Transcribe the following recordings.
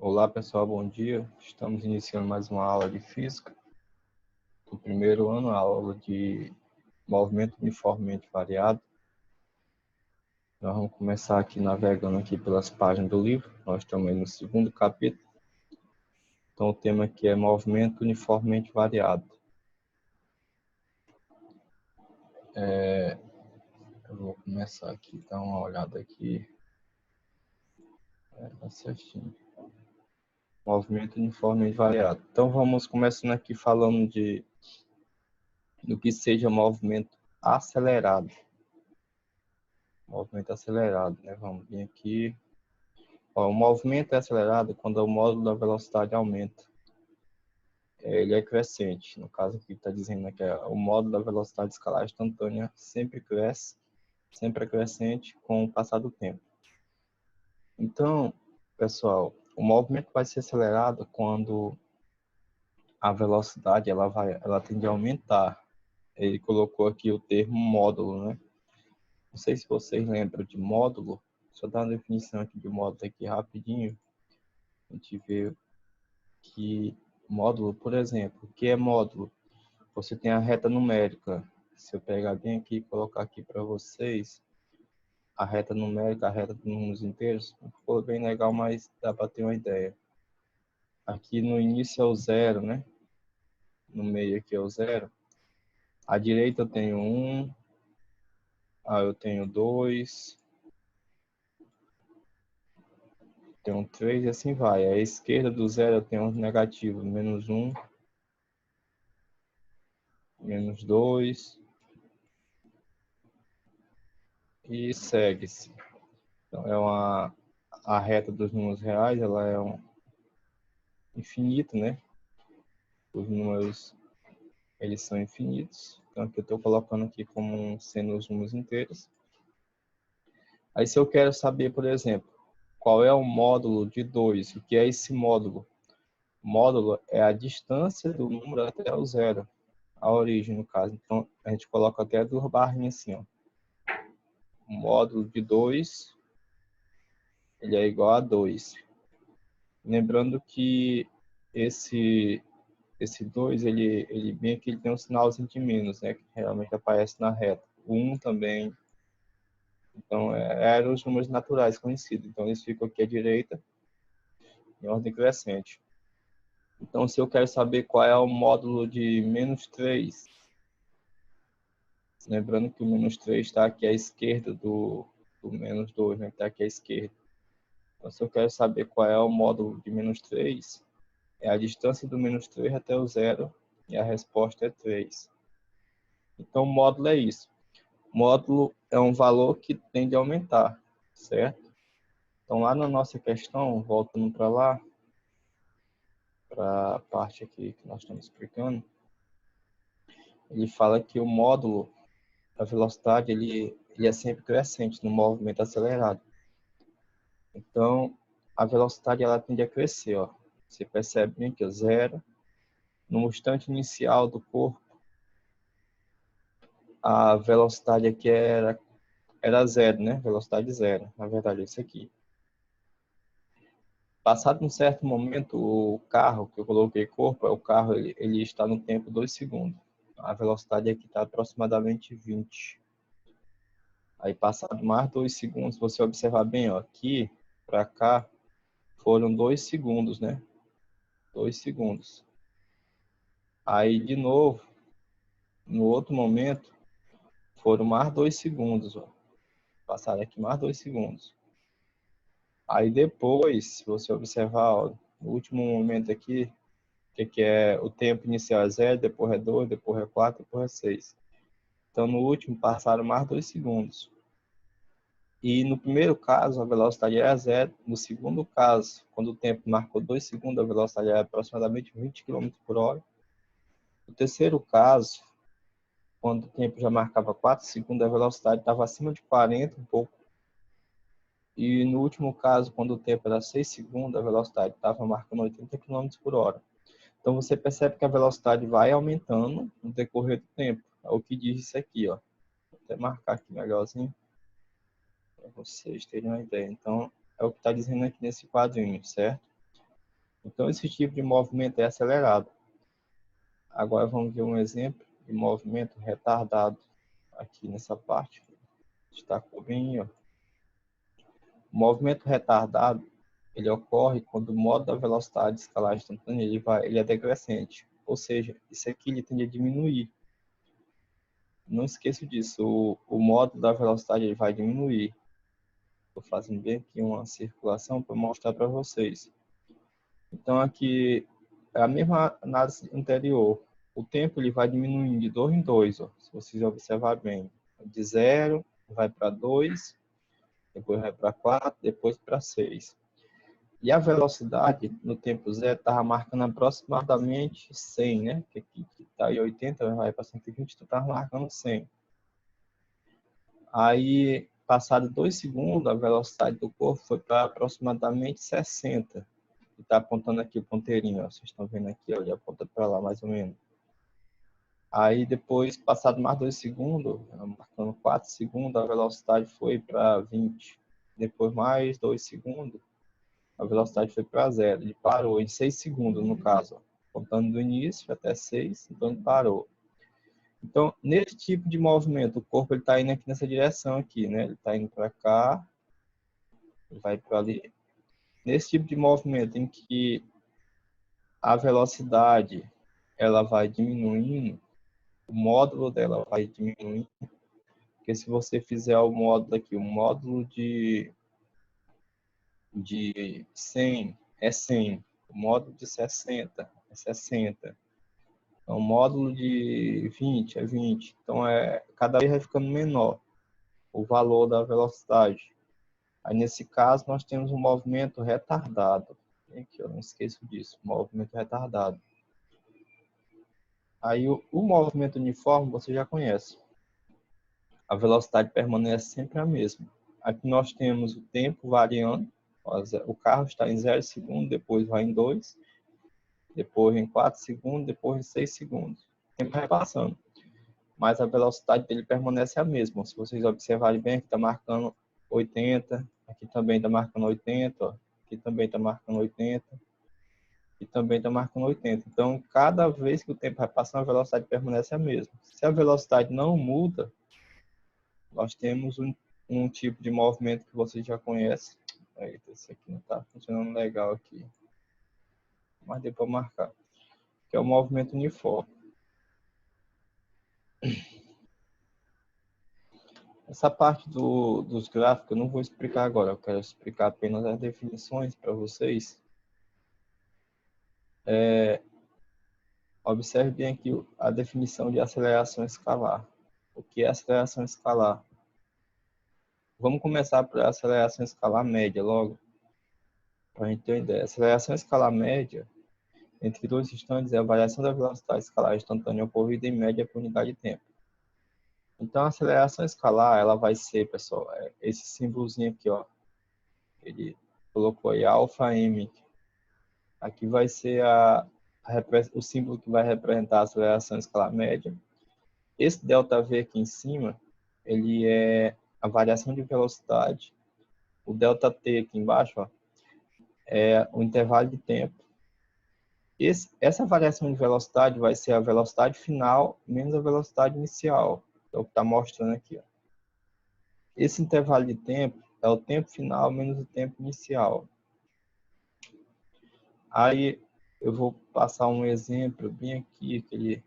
Olá pessoal, bom dia. Estamos iniciando mais uma aula de física. No primeiro ano, a aula de movimento uniformemente variado. Nós vamos começar aqui navegando aqui pelas páginas do livro. Nós estamos aí no segundo capítulo. Então o tema aqui é movimento uniformemente variado. Eu vou começar aqui, dar uma olhada aqui. Tá certinho. Movimento uniformemente variado. Então vamos começando aqui falando do que seja movimento acelerado. Movimento acelerado, né? Vamos vir aqui. Ó, o movimento é acelerado quando o módulo da velocidade aumenta. Ele é crescente. No caso aqui está dizendo que o módulo da velocidade escalar instantânea sempre cresce, sempre é crescente com o passar do tempo. Então, pessoal, o movimento vai ser acelerado quando a velocidade ela tende a aumentar. Ele colocou aqui o termo módulo, né? Não sei se vocês lembram de módulo. Deixa eu dar uma definição aqui de módulo aqui rapidinho. A gente vê que módulo, por exemplo, o que é módulo? Você tem a reta numérica. Se eu pegar bem aqui e colocar aqui para vocês, a reta numérica, a reta dos números inteiros, não ficou bem legal, mas dá para ter uma ideia. Aqui no início é o zero, né? No meio aqui é o zero. À direita eu tenho 1, eu tenho 2, tenho 3 e assim vai. À esquerda do zero eu tenho um negativo, menos 1, menos 2 e segue-se. Então a reta dos números reais, ela é infinito, né? Os números, eles são infinitos. Então aqui eu estou colocando aqui como sendo os números inteiros. Aí se eu quero saber, por exemplo, qual é o módulo de 2, o que é esse módulo? Módulo é a distância do número até o zero, a origem no caso. Então a gente coloca até duas barrinhas assim, ó. O módulo de 2, ele é igual a 2. Lembrando que esse 2, ele bem aqui, ele tem um sinalzinho de menos, né? Que realmente aparece na reta. O 1 também. Então, eram os números naturais conhecidos. Então, eles ficam aqui à direita, em ordem crescente. Então, se eu quero saber qual é o módulo de menos 3, lembrando que o menos 3 está aqui à esquerda do menos 2, né? Que está aqui à esquerda. Então, se eu quero saber qual é o módulo de menos 3, é a distância do menos 3 até o zero, e a resposta é 3. Então, o módulo é isso. Módulo é um valor que tende a aumentar, certo? Então, lá na nossa questão, voltando para lá, para a parte aqui que nós estamos explicando, ele fala que o módulo da velocidade, ele é sempre crescente no movimento acelerado. Então, a velocidade, ela tende a crescer, ó. Você percebe bem que é zero. No instante inicial do corpo, a velocidade aqui era zero, né? Velocidade zero. Na verdade, é isso aqui. Passado um certo momento, o carro que eu coloquei corpo, o carro ele está no tempo 2 segundos. A velocidade aqui está aproximadamente 20. Aí passado mais 2 segundos, se você observar bem, ó, aqui para cá foram 2 segundos, né? 2 segundos. Aí de novo, no outro momento, foram mais 2 segundos, ó. Passaram aqui mais 2 segundos. Aí depois, se você observar, ó, no último momento aqui, que é o tempo inicial é 0, depois é 2, depois é 4, depois é 6. Então, no último, passaram mais 2 segundos. E no primeiro caso, a velocidade era 0. No segundo caso, quando o tempo marcou 2 segundos, a velocidade era aproximadamente 20 km por hora. No terceiro caso, quando o tempo já marcava 4 segundos, a velocidade estava acima de 40, um pouco. E no último caso, quando o tempo era 6 segundos, a velocidade estava marcando 80 km por hora. Então, você percebe que a velocidade vai aumentando no decorrer do tempo. É o que diz isso aqui, ó. Vou até marcar aqui melhorzinho para vocês terem uma ideia. Então, é o que está dizendo aqui nesse quadrinho, certo? Então, esse tipo de movimento é acelerado. Agora, vamos ver um exemplo de movimento retardado. Aqui nessa parte, destacou bem, ó. O movimento retardado, ele ocorre quando o modo da velocidade de escalagem instantânea ele é decrescente. Ou seja, isso aqui ele tende a diminuir. Não esqueça disso, o modo da velocidade ele vai diminuir. Estou fazendo bem aqui uma circulação para mostrar para vocês. Então, aqui é a mesma análise anterior. O tempo ele vai diminuindo de 2 em 2, ó, se vocês observarem bem. De 0 vai para 2, depois vai para 4, depois para 6. E a velocidade no tempo zero estava marcando aproximadamente 100, né? Que aqui está em 80, vai para 120, tu estava marcando 100. Aí, passado 2 segundos, a velocidade do corpo foi para aproximadamente 60. E está apontando aqui o ponteirinho, ó. Vocês estão vendo aqui, ó, ele aponta para lá mais ou menos. Aí depois, passado mais 2 segundos, marcando 4 segundos, a velocidade foi para 20. Depois mais 2 segundos, a velocidade foi para 0. Ele parou em 6 segundos, no caso, ó. Contando do início até 6, então ele parou. Então, nesse tipo de movimento, o corpo está indo aqui nessa direção aqui, né? Ele está indo para cá, ele vai para ali. Nesse tipo de movimento em que a velocidade ela vai diminuindo, o módulo dela vai diminuindo, porque se você fizer o módulo aqui, o módulo de 100 é 100, o módulo de 60 é 60, então, o módulo de 20 é 20, então cada vez vai ficando menor o valor da velocidade. Aí, nesse caso, nós temos um movimento retardado. Aqui, eu não esqueço disso, movimento retardado. Aí, o movimento uniforme, você já conhece. A velocidade permanece sempre a mesma. Aqui nós temos o tempo variando. O carro está em 0 segundos, depois vai em 2, depois em 4 segundos, depois em 6 segundos. O tempo vai passando, mas a velocidade dele permanece a mesma. Se vocês observarem bem, aqui está marcando 80, aqui também está marcando 80, ó. Aqui também está marcando 80, e também está marcando 80. Então, cada vez que o tempo vai passando, a velocidade permanece a mesma. Se a velocidade não muda, nós temos um tipo de movimento que vocês já conhecem. Eita, esse aqui não está funcionando legal aqui, mas deu para marcar, que é o movimento uniforme. Essa parte dos gráficos eu não vou explicar agora, eu quero explicar apenas as definições para vocês. Observe bem aqui a definição de aceleração escalar. O que é aceleração escalar? Vamos começar por aceleração escalar média logo, para a gente ter uma ideia. A aceleração escalar média entre dois instantes é a variação da velocidade escalar instantânea ocorrida em média por unidade de tempo. Então, a aceleração escalar, ela vai ser, pessoal, esse símbolozinho aqui, ó. Ele colocou aí alfa m. Aqui vai ser o símbolo que vai representar a aceleração escalar média. Esse ΔV aqui em cima, ele é a variação de velocidade. O ΔT aqui embaixo, ó, é o intervalo de tempo. Essa variação de velocidade vai ser a velocidade final menos a velocidade inicial. É o que está mostrando aqui, ó. Esse intervalo de tempo é o tempo final menos o tempo inicial. Aí eu vou passar um exemplo bem aqui, que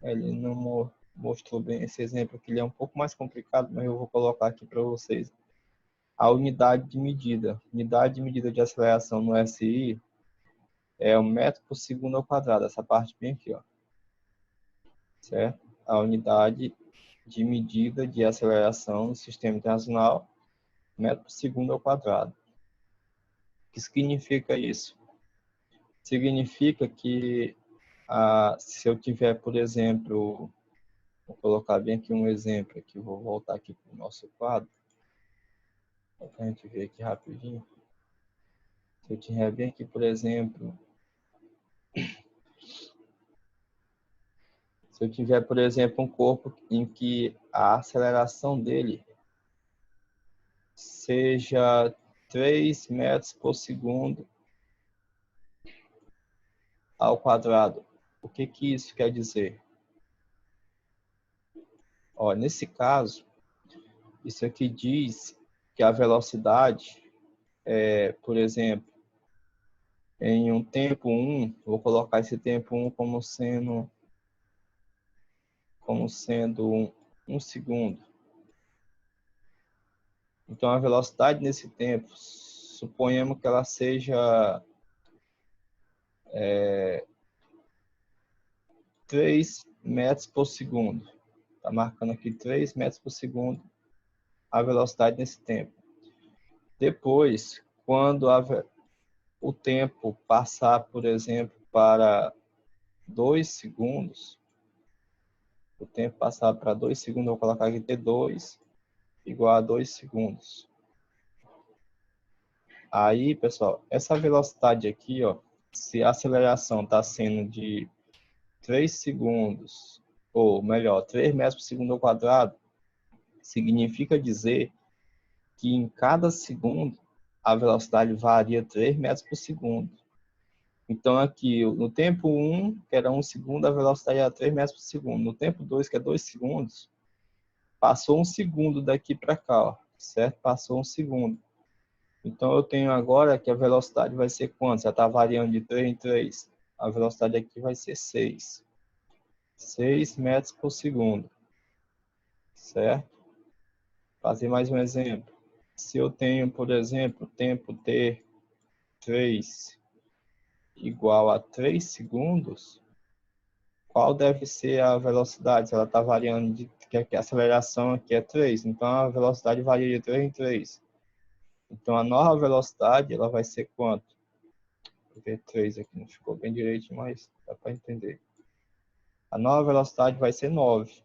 ele não mostrou bem esse exemplo, que ele é um pouco mais complicado, mas eu vou colocar aqui para vocês. A unidade de medida. Unidade de medida de aceleração no SI é o metro por segundo ao quadrado, essa parte bem aqui, ó. Certo? A unidade de medida de aceleração no sistema internacional, metro por segundo ao quadrado. O que significa isso? Significa que se eu tiver, por exemplo, vou colocar bem aqui um exemplo, aqui, vou voltar aqui para o nosso quadro, para a gente ver aqui rapidinho. Se eu tiver bem aqui, por exemplo, um corpo em que a aceleração dele seja 3 metros por segundo ao quadrado. O que que isso quer dizer? Ó, nesse caso, isso aqui diz que a velocidade, por exemplo, em um tempo 1, vou colocar esse tempo 1 como sendo um segundo. Então, a velocidade nesse tempo, suponhamos que ela seja 3 metros por segundo. Está marcando aqui 3 metros por segundo a velocidade nesse tempo. Depois, quando o tempo passar, por exemplo, para 2 segundos, o tempo passar para 2 segundos, eu vou colocar aqui T2 igual a 2 segundos. Aí, pessoal, essa velocidade aqui, ó, se a aceleração está sendo de 3 segundos, ou melhor, 3 metros por segundo ao quadrado, significa dizer que em cada segundo a velocidade varia 3 metros por segundo. Então, aqui, no tempo 1, que era 1 segundo, a velocidade era 3 metros por segundo. No tempo 2, que é 2 segundos, passou 1 segundo daqui para cá, ó, certo? Passou 1 segundo. Então, eu tenho agora que a velocidade vai ser quanto? Já está variando de 3 em 3. A velocidade aqui vai ser 6. 6 metros por segundo. Certo? Fazer mais um exemplo. Se eu tenho, por exemplo, tempo T3 igual a 3 segundos, qual deve ser a velocidade? Se ela está variando, que a aceleração aqui é 3, então a velocidade varia de 3 em 3. Então a nova velocidade ela vai ser quanto? Vou ver 3 aqui, não ficou bem direito, mas dá para entender. A nova velocidade vai ser 9.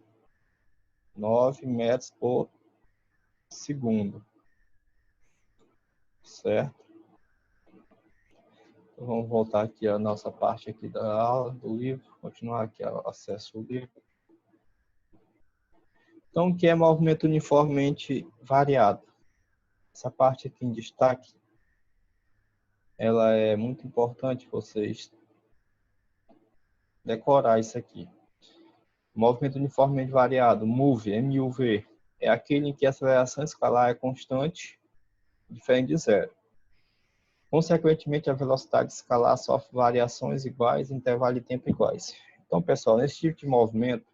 9 metros por segundo. Certo? Então, vamos voltar aqui à nossa parte aqui da aula, do livro, continuar aqui o acesso ao livro. Então, o que é movimento uniformemente variado? Essa parte aqui em destaque, ela é muito importante vocês decorar isso aqui. Movimento uniformemente variado, MUV, MUV, é aquele em que a aceleração escalar é constante, diferente de zero. Consequentemente, a velocidade escalar sofre variações iguais em intervalo de tempo iguais. Então, pessoal, nesse tipo de movimento,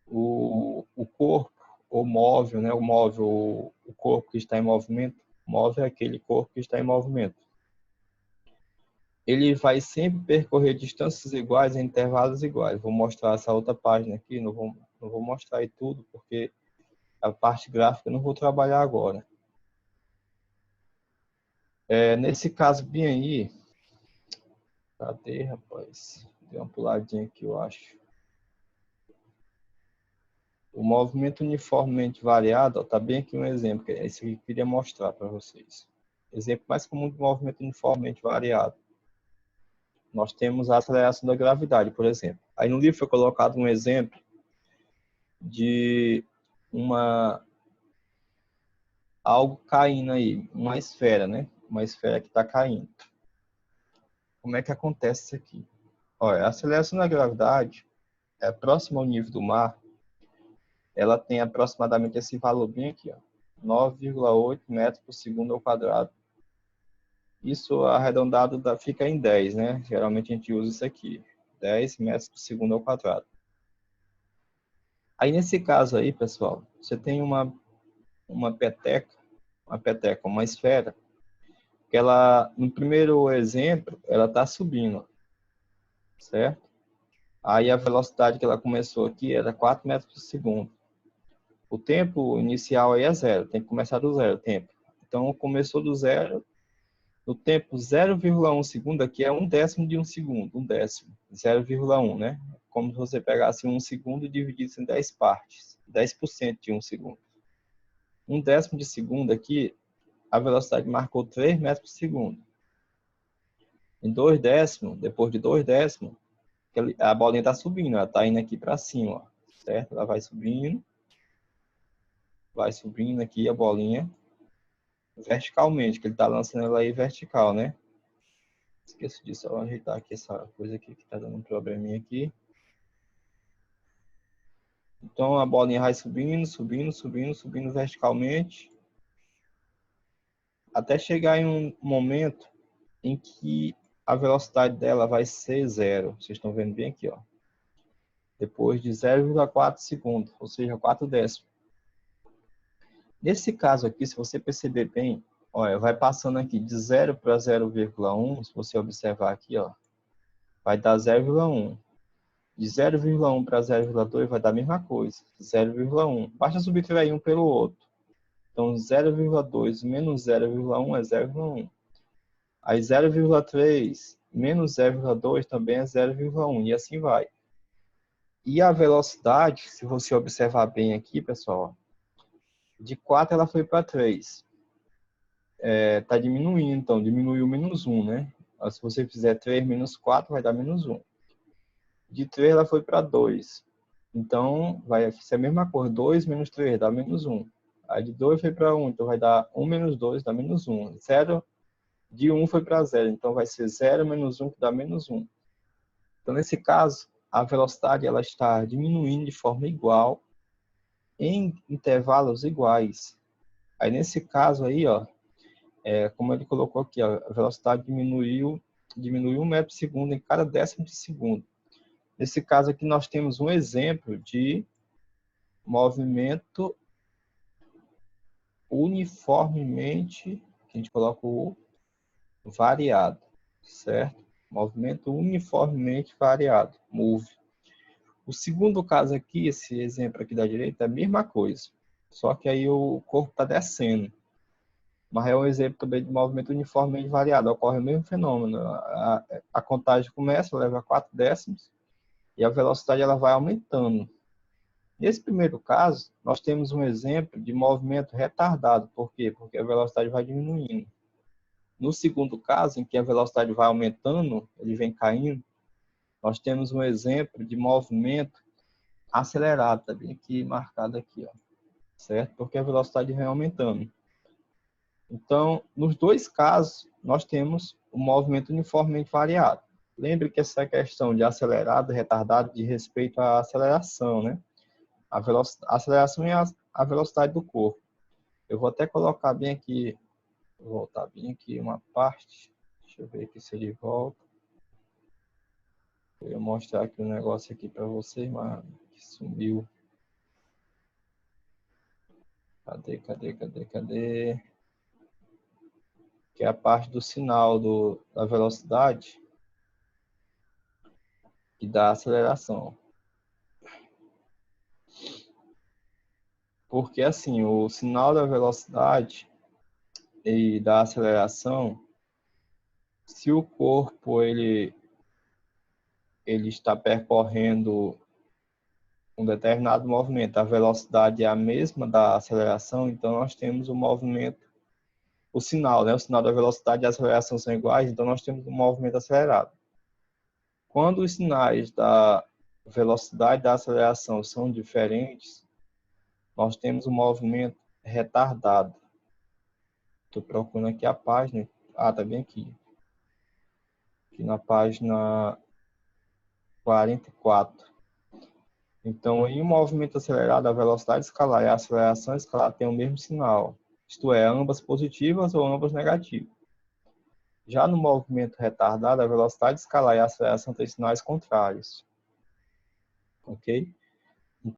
o corpo, o móvel, né? O corpo que está em movimento, móvel é aquele corpo que está em movimento. Ele vai sempre percorrer distâncias iguais em intervalos iguais. Vou mostrar essa outra página aqui, não vou mostrar aí tudo, porque a parte gráfica eu não vou trabalhar agora. Nesse caso bem aí, cadê, rapaz? Deu uma puladinha aqui, eu acho. O movimento uniformemente variado, está bem aqui um exemplo, que é esse que eu queria mostrar para vocês. Exemplo mais comum de movimento uniformemente variado. Nós temos a aceleração da gravidade, por exemplo. Aí no livro foi colocado um exemplo de algo caindo aí, uma esfera, né? Uma esfera que está caindo. Como é que acontece isso aqui? Olha, a aceleração da gravidade é próxima ao nível do mar. Ela tem aproximadamente esse valor bem aqui, ó, 9,8 metros por segundo ao quadrado. Isso arredondado fica em 10, né? Geralmente a gente usa isso aqui, 10 metros por segundo ao quadrado. Aí nesse caso aí, pessoal, você tem uma peteca, uma esfera, que ela, no primeiro exemplo, ela está subindo, certo? Aí a velocidade que ela começou aqui era 4 metros por segundo. O tempo inicial aí é zero, tem que começar do zero o tempo. Então começou do zero, no tempo 0,1 segundo aqui é 1/10 de um segundo, 1/10, 0,1, né? Como se você pegasse 1 segundo e dividisse em 10 partes, 10% de 1 segundo. 1/10 de segundo aqui, a velocidade marcou 3 metros por segundo. Em 2/10, depois de 2/10, a bolinha está subindo, ela está indo aqui para cima, ó, certo? Ela vai subindo aqui a bolinha verticalmente, que ele está lançando ela aí vertical, né? Esqueci de só ajeitar aqui essa coisa aqui que tá dando um probleminha aqui. Então a bolinha vai subindo, subindo, subindo, subindo verticalmente, até chegar em um momento em que a velocidade dela vai ser zero. Vocês estão vendo bem aqui, ó. Depois de 0,4 segundos, ou seja, 4 décimos. Nesse caso aqui, se você perceber bem, olha, vai passando aqui de 0 para 0,1, se você observar aqui, ó, vai dar 0,1. De 0,1 para 0,2 vai dar a mesma coisa, 0,1. Basta subtrair um pelo outro. Então, 0,2 menos 0,1 é 0,1. Aí 0,3 menos 0,2 também é 0,1 e assim vai. E a velocidade, se você observar bem aqui, pessoal, de 4 ela foi para 3. Tá diminuindo, então diminuiu menos 1, né? Se você fizer 3 menos 4, vai dar menos 1. De 3 ela foi para 2. Então vai ser a mesma coisa, 2 menos 3 dá menos 1. Aí de 2 foi para 1, então vai dar 1 menos 2 dá menos 1. 0 de 1 foi para 0, então vai ser 0 menos 1 que dá menos 1. Então nesse caso, a velocidade ela está diminuindo de forma igual em intervalos iguais. Aí nesse caso aí, ó, como ele colocou aqui, ó, a velocidade diminui 1 metro por segundo em cada décimo de segundo. Nesse caso aqui nós temos um exemplo de movimento uniformemente, que a gente coloca o variado, certo? Movimento uniformemente variado, MUV. O segundo caso aqui, esse exemplo aqui da direita, é a mesma coisa, só que aí o corpo está descendo. Mas é um exemplo também de movimento uniformemente variado, ocorre o mesmo fenômeno. A contagem começa, leva 4 décimos, e a velocidade ela vai aumentando. Nesse primeiro caso, nós temos um exemplo de movimento retardado. Por quê? Porque a velocidade vai diminuindo. No segundo caso, em que a velocidade vai aumentando, ele vem caindo, nós temos um exemplo de movimento acelerado, tá bem aqui marcado aqui, ó, certo? Porque a velocidade vem aumentando. Então, nos dois casos, nós temos o movimento uniformemente variado. Lembre que essa questão de acelerado e retardado diz respeito à aceleração, né? A aceleração é a velocidade do corpo. Eu vou até colocar bem aqui, vou voltar bem aqui uma parte. Deixa eu ver aqui se ele volta. Eu ia mostrar aqui um negócio aqui para vocês, mas que sumiu. Cadê? Que é a parte do sinal da velocidade e da aceleração. Porque assim, o sinal da velocidade e da aceleração, se o corpo ele está percorrendo um determinado movimento, a velocidade é a mesma da aceleração, então nós temos o movimento, o sinal, né? O sinal da velocidade e a aceleração são iguais, então nós temos um movimento acelerado. Quando os sinais da velocidade e da aceleração são diferentes, nós temos um movimento retardado. Estou procurando aqui a página. Ah, tá bem aqui. Aqui na página 44. Então, em um movimento acelerado, a velocidade escalar e a aceleração escalar têm o mesmo sinal. Isto é, ambas positivas ou ambas negativas. Já no movimento retardado, a velocidade escalar e a aceleração têm sinais contrários. Ok?